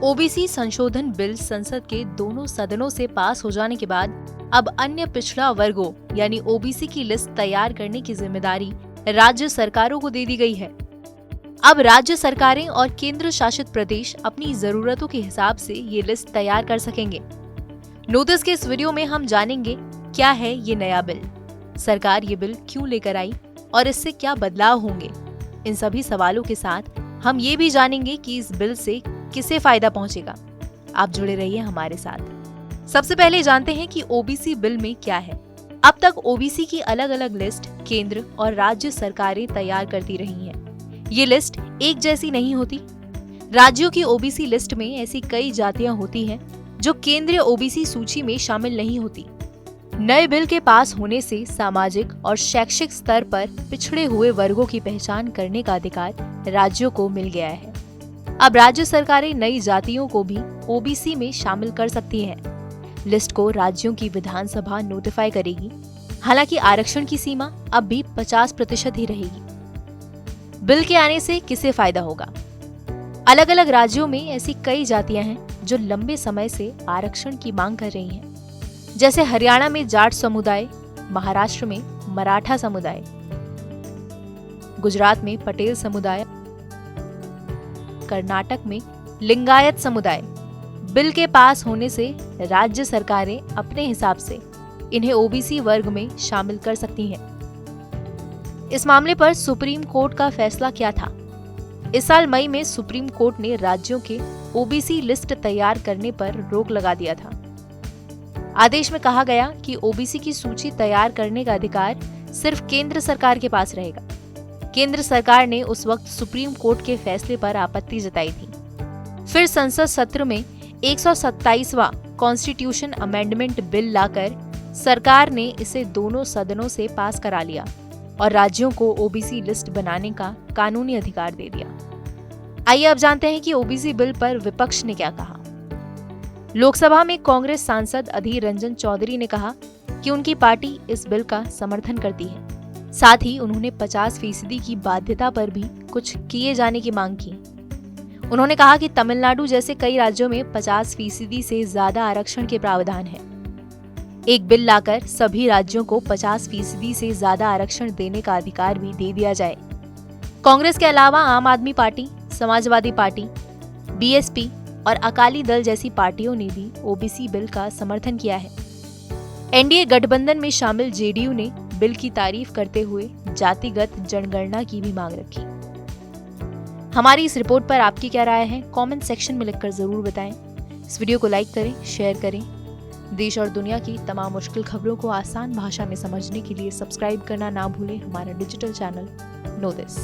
OBC संशोधन bill संसद के दोनों सदनों से पास हो जाने के बाद अब अन्य पिछड़ा वर्गों यानी ओबीसी की लिस्ट तैयार करने की जिम्मेदारी राज्य सरकारों को दे दी गई है। अब राज्य सरकारें और केंद्र शासित प्रदेश अपनी जरूरतों के हिसाब से ये लिस्ट तैयार कर सकेंगे। नोटिस के इस वीडियो में हम जानेंगे क्या है ये नया बिल, सरकार ये बिल क्यों लेकर आई और इससे क्या बदलाव होंगे। इन सभी सवालों के साथ हम ये भी जानेंगे कि इस बिल से किसे फायदा पहुंचेगा। आप जुड़े रहिए हमारे साथ। सबसे पहले जानते हैं कि ओबीसी बिल में क्या है। अब तक ओबीसी की अलग अलग लिस्ट केंद्र और राज्य सरकारें तैयार करती रही हैं। ये लिस्ट एक जैसी नहीं होती। राज्यों की ओबीसी लिस्ट में ऐसी कई जातियां होती हैं जो केंद्रीय ओबीसी सूची में शामिल नहीं होती। नए बिल के पास होने से सामाजिक और शैक्षिक स्तर पर पिछड़े हुए वर्गों की पहचान करने का अधिकार राज्यों को मिल गया है। अब राज्य सरकारें नई जातियों को भी ओबीसी में शामिल कर सकती हैं। लिस्ट को राज्यों की विधानसभा नोटिफाई करेगी। हालांकि आरक्षण की सीमा अब भी 50% ही रहेगी। बिल के आने से किसे फायदा होगा? अलग अलग राज्यों में ऐसी कई जातियां हैं जो लंबे समय से आरक्षण की मांग कर रही हैं। जैसे हरियाणा में जाट समुदाय, महाराष्ट्र में मराठा समुदाय, गुजरात में पटेल समुदाय, कर्नाटक में लिंगायत समुदाय। बिल के पास होने से राज्य सरकारें अपने हिसाब से इन्हें ओबीसी वर्ग में शामिल कर सकती हैं। इस मामले पर सुप्रीम कोर्ट का फैसला क्या था? इस साल मई में सुप्रीम कोर्ट ने राज्यों के ओबीसी लिस्ट तैयार करने पर रोक लगा दिया था। आदेश में कहा गया कि ओबीसी की सूची तैयार करने का अधिकार सिर्फ केंद्र सरकार के पास रहेगा। केंद्र सरकार ने उस वक्त सुप्रीम कोर्ट के फैसले पर आपत्ति जताई थी। फिर संसद सत्र में 127वां कॉन्स्टिट्यूशन अमेंडमेंट बिल लाकर सरकार ने इसे दोनों सदनों से पास करा लिया और राज्यों को ओबीसी लिस्ट बनाने का कानूनी अधिकार दे दिया। आइए अब जानते हैं कि ओबीसी बिल पर विपक्ष ने क्या कहा। लोकसभा में कांग्रेस सांसद अधीर रंजन चौधरी ने कहा कि उनकी पार्टी इस बिल का समर्थन करती है। साथ ही उन्होंने 50% की बाध्यता पर भी कुछ किए जाने की मांग की। उन्होंने कहा कि तमिलनाडु जैसे कई राज्यों में 50% से ज्यादा आरक्षण के प्रावधान है। एक बिल लाकर सभी राज्यों को 50% से ज्यादा आरक्षण देने का अधिकार भी दे दिया जाए। कांग्रेस के अलावा आम आदमी पार्टी, समाजवादी पार्टी, बीएसपी और अकाली दल जैसी पार्टियों ने भी ओबीसी बिल का समर्थन किया है। एनडीए गठबंधन में शामिल जेडीयू ने बिल की तारीफ करते हुए जातिगत जनगणना की भी मांग रखी। हमारी इस रिपोर्ट पर आपकी क्या राय है? कमेंट सेक्शन में लिखकर जरूर बताएं। इस वीडियो को लाइक करें, शेयर करें। देश और दुनिया की तमाम मुश्किल खबरों को आसान भाषा में समझने के लिए सब्सक्राइब करना ना भूलें हमारा डिजिटल चैनल नो दिस।